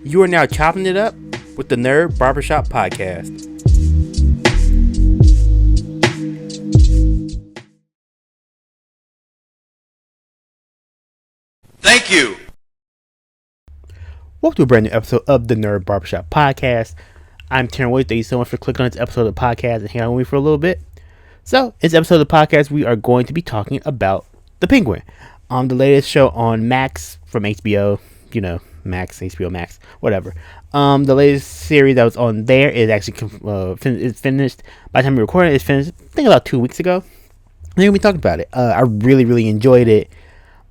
You are now chopping it up with the Nerd Barbershop Podcast. Thank you. Welcome to a brand new episode of the Nerd Barbershop Podcast. I'm Terrence Williams. Thank you so much for clicking on this episode of the podcast and hanging out with me for a little bit. So, in this episode of the podcast, we are going to be talking about The Penguin. The latest show on Max from HBO. You know, Max, HBO Max, whatever. The latest series that was on there is actually it's finished. By the time we recorded it, it's finished, I think about 2 weeks ago. And we're going to be talking about it. I really enjoyed it.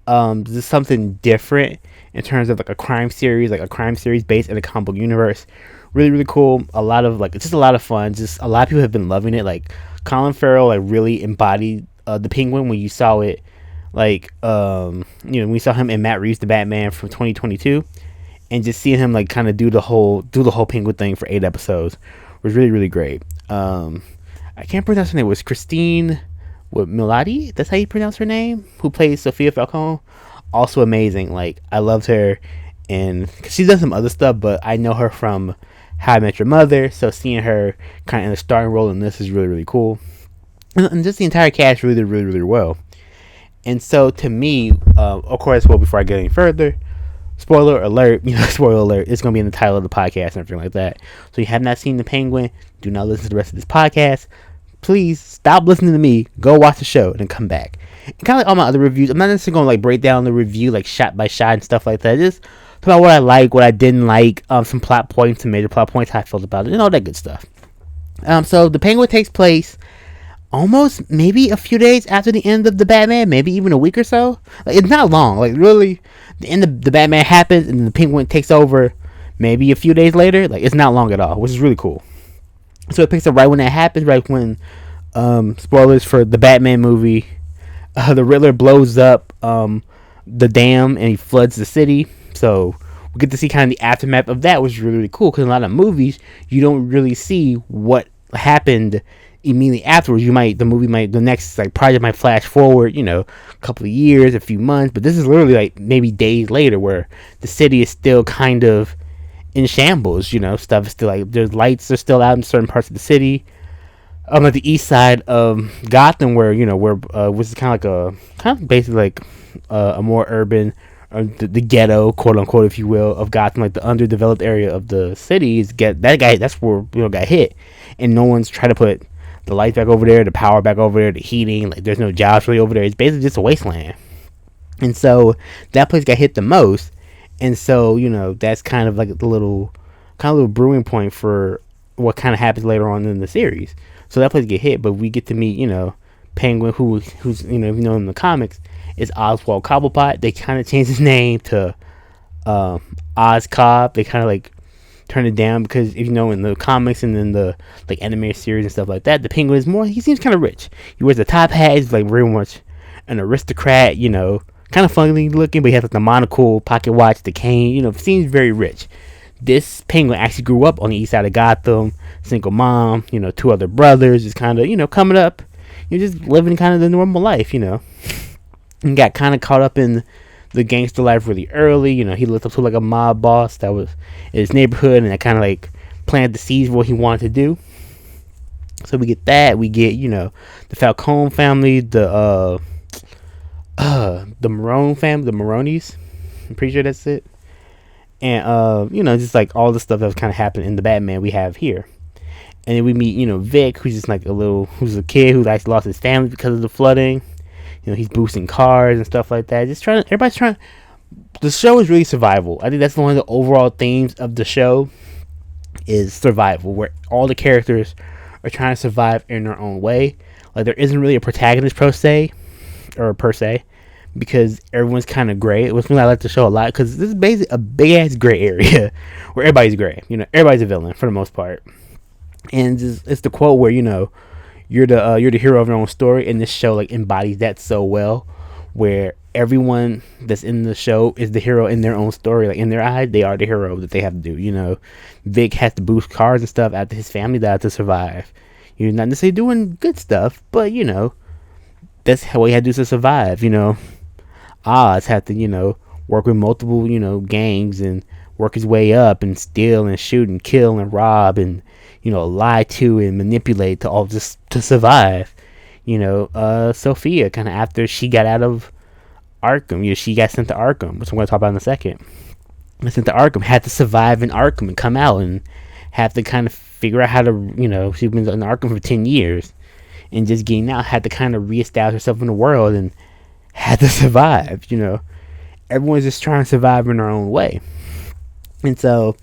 This is something different in terms of like a crime series based in a comic book universe. Really cool. It's just a lot of fun. Just a lot of people have been loving it. Like Colin Farrell, really embodied the Penguin when you saw it. We saw him in Matt Reeves The Batman from 2022, and just seeing him kind of do the whole Penguin thing for 8 episodes was really great. I can't pronounce her name. It was Christine Milioti, that's how you pronounce her name, who plays Sophia Falcone. Also amazing. I loved her, and cause she's done some other stuff, but I know her from How I Met Your Mother, so seeing her kind of in a starring role in this is really cool. And just the entire cast really well. And so to me, of course, before I get any further, spoiler alert, it's going to be in the title of the podcast and everything like that. So you have not seen The Penguin, do not listen to the rest of this podcast. Please stop listening to me, go watch the show, and then come back. And kind of like all my other reviews, I'm not necessarily going to break down the review shot by shot and stuff like that. Just talk about what I like, what I didn't like, some plot points, some major plot points, how I felt about it, and all that good stuff. So The Penguin takes place almost maybe a few days after the end of The Batman, maybe even a week or so. It's not long. Really, the end of The Batman happens and the Penguin takes over maybe a few days later. It's not long at all, which is really cool. So it picks up right when that happens, right when, spoilers for the Batman movie, the Riddler blows up the dam and he floods the city. So we get to see kind of the aftermath of that, which is really cool, because in a lot of movies, you don't really see what happened immediately afterwards. The next project might flash forward, a couple of years, a few months, but this is literally maybe days later, where the city is still kind of in shambles. Stuff is still there's lights are still out in certain parts of the city. At the east side of Gotham, where which is kind of basically a more urban, the ghetto, quote unquote, if you will, of Gotham, the underdeveloped area of the city that's where got hit, and no one's trying to put the lights back over there, the power back over there, the heating. There's no jobs really over there. It's basically just a wasteland. And so that place got hit the most. And so, that's kind of the little brewing point for what kind of happens later on in the series. So that place get hit, but we get to meet, Penguin, who's in the comics is Oswald Cobblepot. They kind of changed his name to Oz Cobb. They kind of turn it down because if in the comics and in the animated series and stuff like that, the Penguin is he seems kind of rich. He wears a top hat. He's very much an aristocrat, kind of funny looking, but he has the monocle, pocket watch, the cane, seems very rich. This Penguin actually grew up on the east side of Gotham, single mom, 2 other brothers, just kind of, coming up, just living kind of the normal life, and got kind of caught up in the gangster life really early. He looked up to a mob boss that was in his neighborhood, and that kind of planted the seeds of what he wanted to do. So we get that. We get the Falcone family, the Marone family, the Maronis. I'm pretty sure that's it. And just all the stuff that was kind of happening in the Batman we have here. And then we meet Vic, who's just who's a kid who lost his family because of the flooding. He's boosting cars and stuff like that. Everybody's trying. The show is really survival. I think that's one of the overall themes of the show is survival, where all the characters are trying to survive in their own way. There isn't really a protagonist per se, because everyone's kind of gray. Which means I like the show a lot, because this is basically a big ass gray area where everybody's gray. Everybody's a villain for the most part. And it's the quote where you're the hero of your own story, and this show embodies that so well, where everyone that's in the show is the hero in their own story. In their eyes, they are the hero that they have to do. Vic has to boost cars and stuff after his family died to survive. Not necessarily doing good stuff, but that's what he had to do to survive. Oz had to work with multiple gangs and work his way up and steal and shoot and kill and rob and, lie to and manipulate to all just to survive. Sophia, kind of after she got out of Arkham, she got sent to Arkham, which I'm going to talk about in a second. Sent to Arkham, had to survive in Arkham and come out and have to kind of figure out how to, she's been in Arkham for 10 years and just getting out, had to kind of reestablish herself in the world and had to survive. Everyone's just trying to survive in their own way. And so,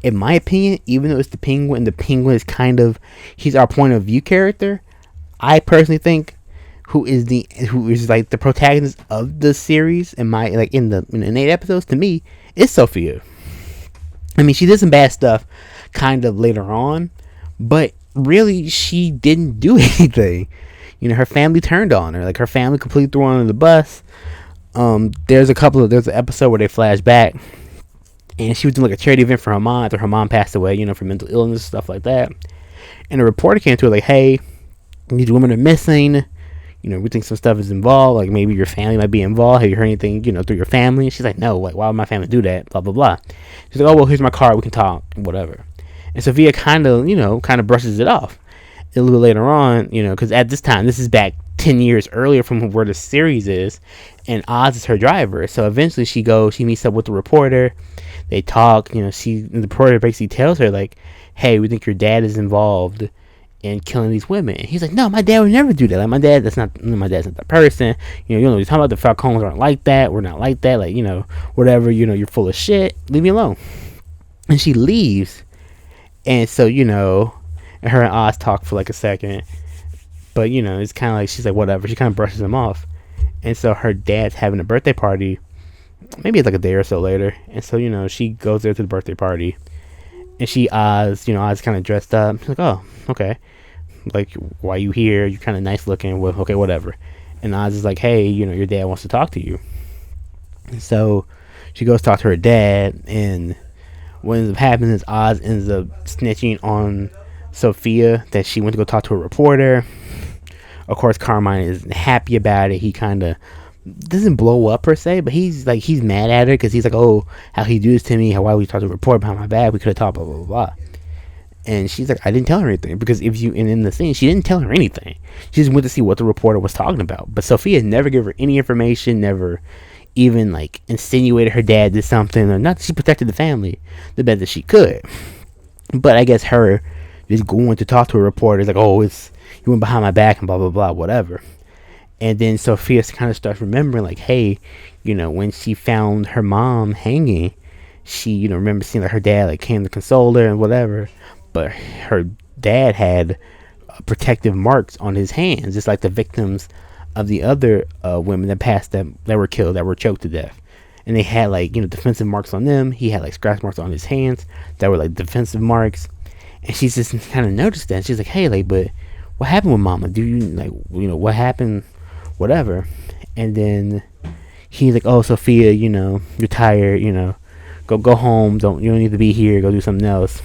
in my opinion, even though it's the Penguin is kind of, he's our point of view character, I personally think who is like the protagonist of the series in the 8 episodes, to me, is Sophia. I mean, she did some bad stuff kind of later on, but really she didn't do anything. Her family turned on her. Like, her family completely threw her under the bus. There's an episode where they flash back and she was doing like a charity event for her mom after her mom passed away, for mental illness, stuff like that. And a reporter came to her like, hey, these women are missing. We think some stuff is involved. Like, maybe your family might be involved. Have you heard anything, through your family? And she's like, no, why would my family do that? Blah, blah, blah. She's like, oh, well, here's my card. We can talk, whatever. And Sophia kind of brushes it off a little bit later on, because at this time, this is back 10 years earlier from where the series is, and Oz is her driver. So eventually she meets up with the reporter. They talk, the reporter basically tells her, like, hey, we think your dad is involved in killing these women. And he's like, no, my dad would never do that. Like, my dad's not that person. You're talking about the Falcones aren't like that. We're not like that. Like, whatever, you're full of shit. Leave me alone. And she leaves. And so, her and Oz talk for like a second. But, it's kind of like, she's like, whatever. She kind of brushes him off. And so her dad's having a birthday party. Maybe it's like a day or so later. And so, she goes there to the birthday party. And Oz kind of dressed up. She's like, oh, okay. Like, why are you here? You're kind of nice looking. Well, okay, whatever. And Oz is like, hey, your dad wants to talk to you. And so she goes talk to her dad. And what ends up happening is Oz ends up snitching on Sophia that she went to go talk to a reporter. Of course, Carmine isn't happy about it. He kind of doesn't blow up per se, but he's mad at her because he's like, oh, how he do this to me? Why would you talk to a reporter behind my back? We could have talked, blah, blah, blah, blah. And she's like, I didn't tell her anything, because in the scene, she didn't tell her anything. She just went to see what the reporter was talking about. But Sophia never gave her any information, never even like insinuated her dad did something or not. She protected the family the best that she could. But I guess her just going to talk to a reporter is like, oh, you went behind my back and blah, blah, blah, whatever. And then Sophia kind of starts remembering, like, hey, when she found her mom hanging, she, remember seeing that her dad, like, came to console her and whatever. But her dad had protective marks on his hands, just like the victims of the other women that were killed, that were choked to death. And they had, like, defensive marks on them. He had, like, scratch marks on his hands that were, like, defensive marks. And she's just kind of noticed that. She's like, hey, like, but what happened with Mama? Do you, like, what happened? Whatever. And then he's like, oh, Sophia, you're tired, go home, you don't need to be here, go do something else.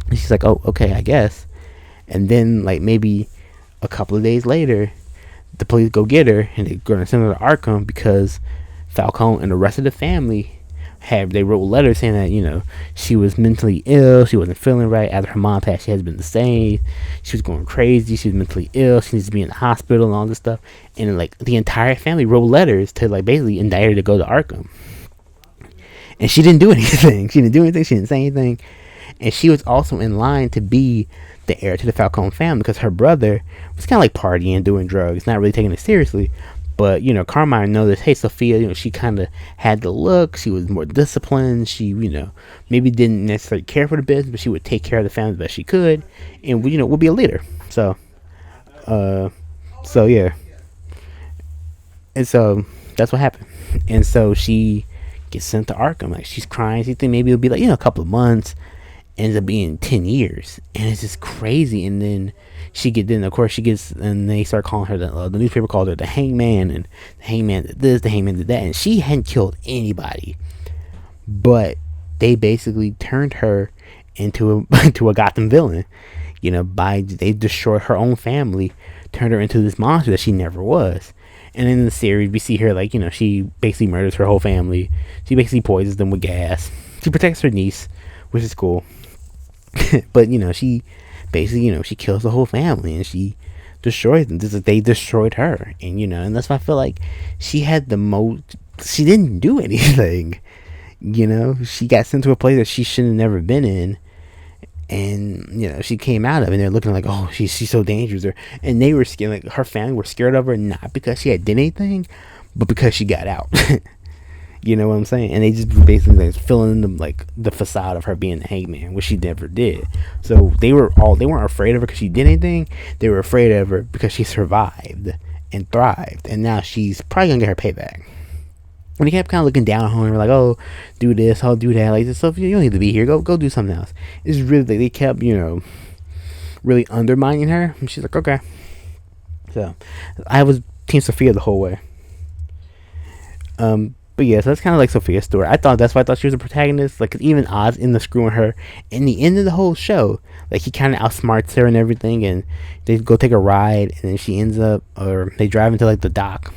And she's like, oh, okay, I guess. And then, like, maybe a couple of days later, the police go get her and they're going to send her to Arkham because Falcone and the rest of the family they wrote letters saying that she was mentally ill, she wasn't feeling right after her mom passed. She has been the same, she was going crazy, she was mentally ill, she needs to be in the hospital and all this stuff. And like the entire family wrote letters to like basically indict her to go to Arkham. And she didn't do anything. She didn't say anything. And she was also in line to be the heir to the Falcone family because her brother was kind of like partying, doing drugs, not really taking it seriously. But, Carmine noticed, hey, Sophia, she kind of had the look. She was more disciplined. She, maybe didn't necessarily care for the business, but she would take care of the family the best she could. And, would be a leader. So yeah. And so that's what happened. And so she gets sent to Arkham. Like, she's crying. She thinks maybe it'll be like, a couple of months. Ends up being 10 years. And it's just crazy. And then and they start calling her, the newspaper called her the hangman, and the hangman did this, the hangman did that, and she hadn't killed anybody, but they basically turned her into a Gotham villain, they destroyed her own family, turned her into this monster that she never was. And in the series we see her like, she basically murders her whole family, she basically poisons them with gas, she protects her niece, which is cool. But she basically she kills the whole family and she destroys them. They destroyed her, and that's why I feel like she had the most. She didn't do anything. She got sent to a place that she shouldn't have never been in, and she came out of it and they're looking like, oh, she's so dangerous, and they were scared. Like, her family were scared of her, not because she had did anything, but because she got out. You know what I'm saying? And they just basically like filling in the facade of her being the hangman, which she never did. So they weren't afraid of her because she did anything. They were afraid of her because she survived and thrived, and now she's probably gonna get her payback. When they kept kind of looking down on her, like, oh, do this, oh, do that, like, so you don't need to be here, go do something else. It's really, they kept, really undermining her, and she's like, okay. So, I was Team Sophia the whole way. But yeah, so that's kind of like Sophia's story. That's why I thought she was a protagonist, like, 'cause even Oz in the screwing her, in the end of the whole show, like, he kind of outsmarts her and everything, and they go take a ride, and then she ends up, or they drive into, like, the dock.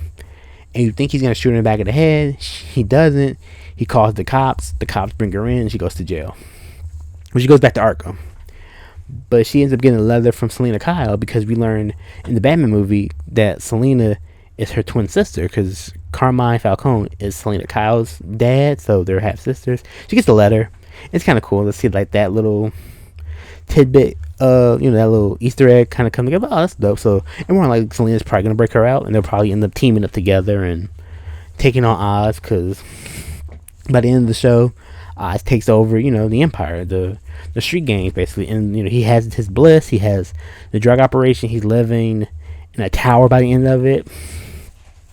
And you think he's going to shoot her in the back of the head. He doesn't. He calls the cops. The cops bring her in and she goes to jail. Well, she goes back to Arkham. But she ends up getting a letter from Selena Kyle because we learned in the Batman movie that Selena is her twin sister because Carmine Falcone is Selena Kyle's dad. So they're half sisters. She gets the letter. It's kind of cool to see like that little tidbit, that little Easter egg kind of come together. Oh, that's dope. So, and more like Selena's probably gonna break her out, and they'll probably end up teaming up together and taking on Oz. Because by the end of the show, Oz takes over, the Empire, the street gangs, basically, and he has his bliss. He has the drug operation. He's living in a tower by the end of it.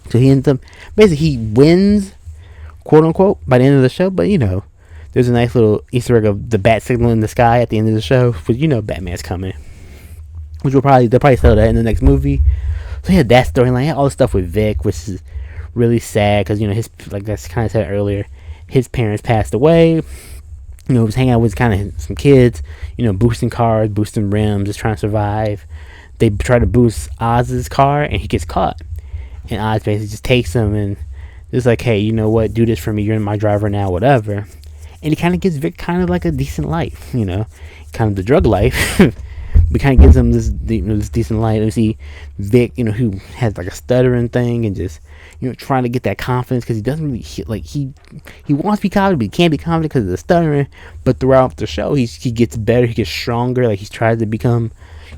So he ends up basically he wins, quote unquote, by the end of the show. But there's a nice little Easter egg of the bat signal in the sky at the end of the show, but Batman's coming, which they'll probably sell that in the next movie. So he had that storyline, all the stuff with Vic, which is really sad because his, like that's kind of said earlier, his parents passed away. He was hanging out with kind of some kids, boosting cars, boosting rims, just trying to survive. They try to boost Oz's car and he gets caught, and Oz basically just takes him and just like, hey, you know what, do this for me, you're my driver now, whatever. And he kind of gives Vic kind of like a decent life, kind of the drug life. But kind of gives him this, this decent life. You see Vic, who has like a stuttering thing and just, trying to get that confidence because he doesn't really, he wants to be confident, but he can't be confident because of the stuttering. But throughout the show, he gets better, he gets stronger. Like, he's trying to become,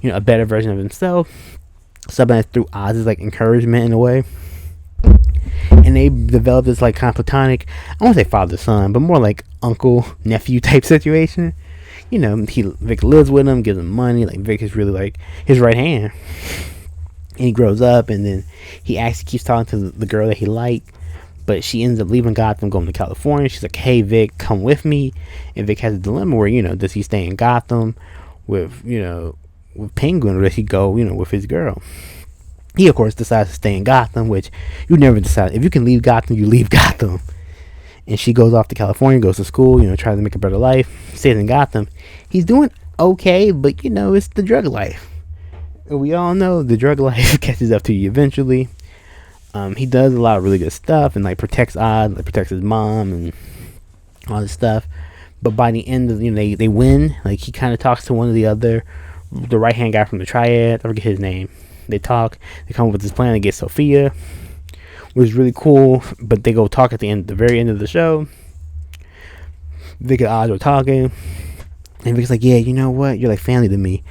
a better version of himself. Sometimes through Oz's like encouragement in a way. And they develop this like kind of platonic, I won't say father-son, but more like uncle-nephew type situation. Vic lives with him, gives him money. Like, Vic is really like his right hand. And he grows up, and then he actually keeps talking to the girl that he liked, but she ends up leaving Gotham, going to California. She's like, hey, Vic, come with me. And Vic has a dilemma where, does he stay in Gotham with Penguin, or does he go, with his girl? He, of course, decides to stay in Gotham, which you never decide. If you can leave Gotham, you leave Gotham. And she goes off to California, goes to school, tries to make a better life, stays in Gotham. He's doing okay, but, it's the drug life. And we all know the drug life catches up to you eventually. He does a lot of really good stuff and, like, protects Oz, like, protects his mom and all this stuff. But by the end of, they win. Like, he kind of talks to one of the right-hand guy from the Triad. I forget his name. They talk. They come up with this plan to get Sophia, which is really cool. But they go talk at the very end of the show. Vic and Oz were talking, and Vic's like, "Yeah, you know what? You're like family to me."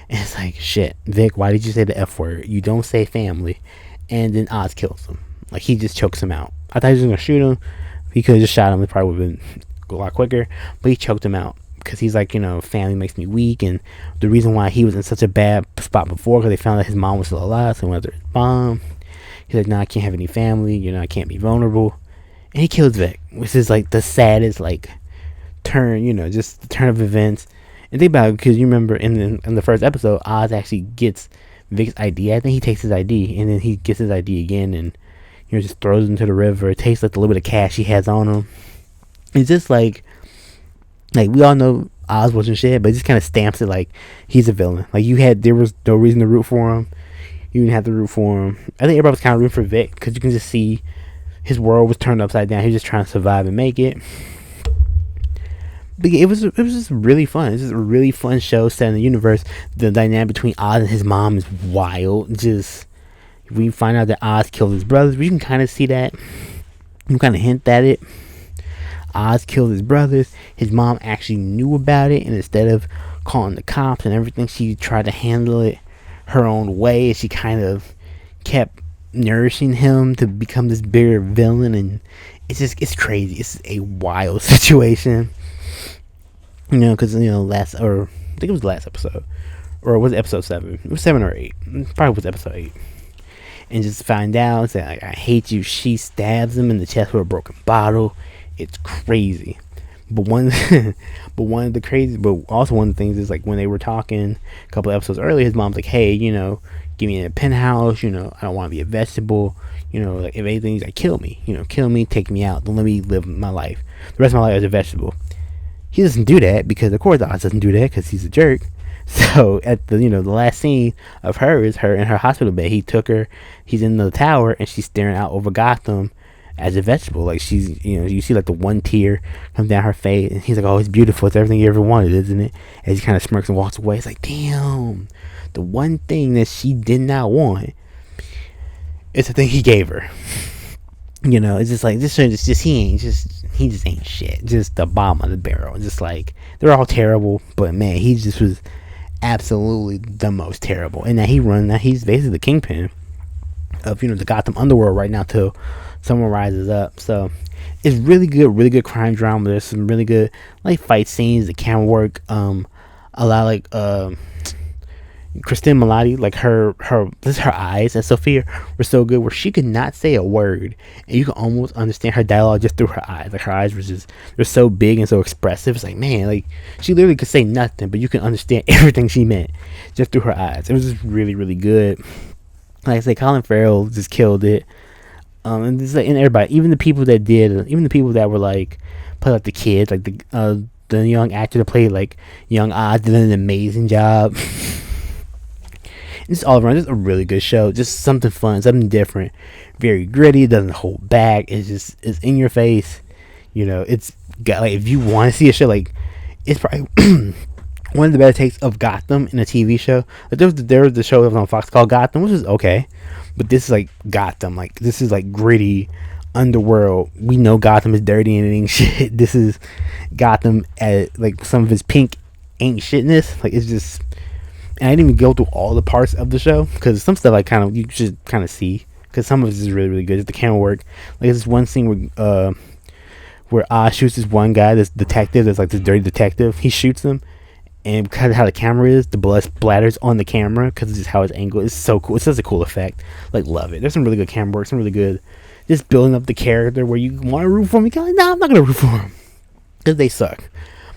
And it's like, shit, Vic, why did you say the F word? You don't say family. And then Oz kills him. Like, he just chokes him out. I thought he was gonna shoot him. He could have just shot him. It probably would have been a lot quicker. But he choked him out. Because he's like, family makes me weak, and the reason why he was in such a bad spot before, because they found out his mom was still alive, so he went after his mom. He's like, nah, I can't have any family, I can't be vulnerable. And he kills Vic, which is like the saddest, like, turn, just the turn of events. And think about it, because you remember in the first episode, Oz actually gets Vic's ID. I think he takes his ID, and then he gets his ID again, and, just throws it into the river. It takes like the little bit of cash he has on him. It's just like we all know Oz wasn't shit, but it just kind of stamps it like he's a villain. Like, there was no reason to root for him. You didn't have to root for him. I think everybody was kind of rooting for Vic because you can just see his world was turned upside down. He was just trying to survive and make it. But it was just really fun. It's just a really fun show set in the universe. The dynamic between Oz and his mom is wild. Just we find out that Oz killed his brothers. We can kind of see that. You kind of hint at it. Oz killed his brothers. His mom actually knew about it, and instead of calling the cops and everything, she tried to handle it her own way. She kind of kept nourishing him to become this bigger villain, and it's crazy. It's a wild situation, because I think it was the last episode, or was it episode 7? It was 7 or 8. Probably was episode 8. And just find out, say like, I hate you. She stabs him in the chest with a broken bottle. It's crazy. But one of the things is like when they were talking a couple of episodes earlier, his mom's like, hey, give me a penthouse, I don't want to be a vegetable, like if anything, he's like, kill me, take me out, don't let me live my life, the rest of my life as a vegetable. He doesn't do that because of course Oz doesn't do that because he's a jerk. So at the the last scene of her is her in her hospital bed. He took her, he's in the tower and she's staring out over Gotham as a vegetable. Like she's, you see like the one tear come down her face, and he's like, oh, it's beautiful, it's everything you ever wanted, isn't it? As he kind of smirks and walks away. It's like, damn, the one thing that she did not want is the thing he gave her. It's just like he just ain't shit, just the bottom of the barrel. Just like they're all terrible, but man, he just was absolutely the most terrible. And that he's basically the kingpin of the Gotham underworld right now till someone rises up. So it's really good crime drama. There's some really good like fight scenes, the camera work, a lot like Christine Milioti, like her eyes and Sophia were so good where she could not say a word and you could almost understand her dialogue just through her eyes. Like her eyes they're so big and so expressive. It's like, man, like she literally could say nothing, but you can understand everything she meant just through her eyes. It was just really good. Like I say, Colin Farrell just killed it. And everybody, even the people that were like play like the kids, like the young actor that played like young Oz did an amazing job. It's all around just a really good show. Just something fun, something different, very gritty. It doesn't hold back. It's in your face. It's got like, if you want to see a show, like it's probably one of the better takes of Gotham in a TV show. Like there was the show that was on Fox called Gotham, which is okay, but this is like Gotham. Like this is like gritty underworld. We know Gotham is dirty and ain't shit. This is Gotham at like some of his pink ain't shitness. Like it's just. And I didn't even go through all the parts of the show because some stuff you should kind of see because some of it is really good. Just the camera work. Like there's this one scene where Oz shoots this one guy, this detective, that's like this dirty detective. He shoots him, and because of how the camera is, the blood splatters on the camera because it's just how it's angled. It's so cool. It's such a cool effect. Like love it. There's some really good camera work. Some really good just building up the character where you want to root for him. You kind of like, nah, I'm not gonna root for him because they suck.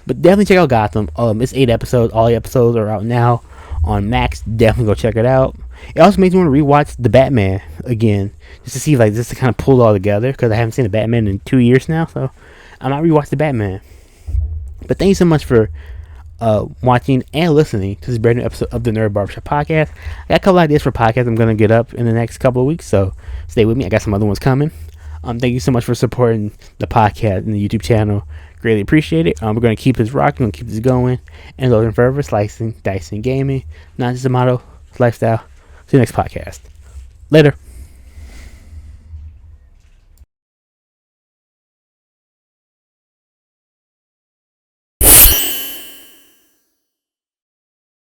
But definitely check out Gotham. It's 8 episodes. All the episodes are out now on Max. Definitely go check it out. It also makes me want to rewatch The Batman again, just to see like just to kind of pull it all together because I haven't seen The Batman in 2 years now, so I might rewatch The Batman. But thank you so much for watching and listening to this brand new episode of the Nerd Barbershop Podcast. I got a couple ideas for podcasts I'm gonna get up in the next couple of weeks, so stay with me. I got some other ones coming. Thank you so much for supporting the podcast and the YouTube channel. Greatly appreciate it. We're going to keep this rocking, going to keep this going. And loading forever, slicing, dicing gaming. Not just a motto, it's lifestyle. See you next podcast. Later.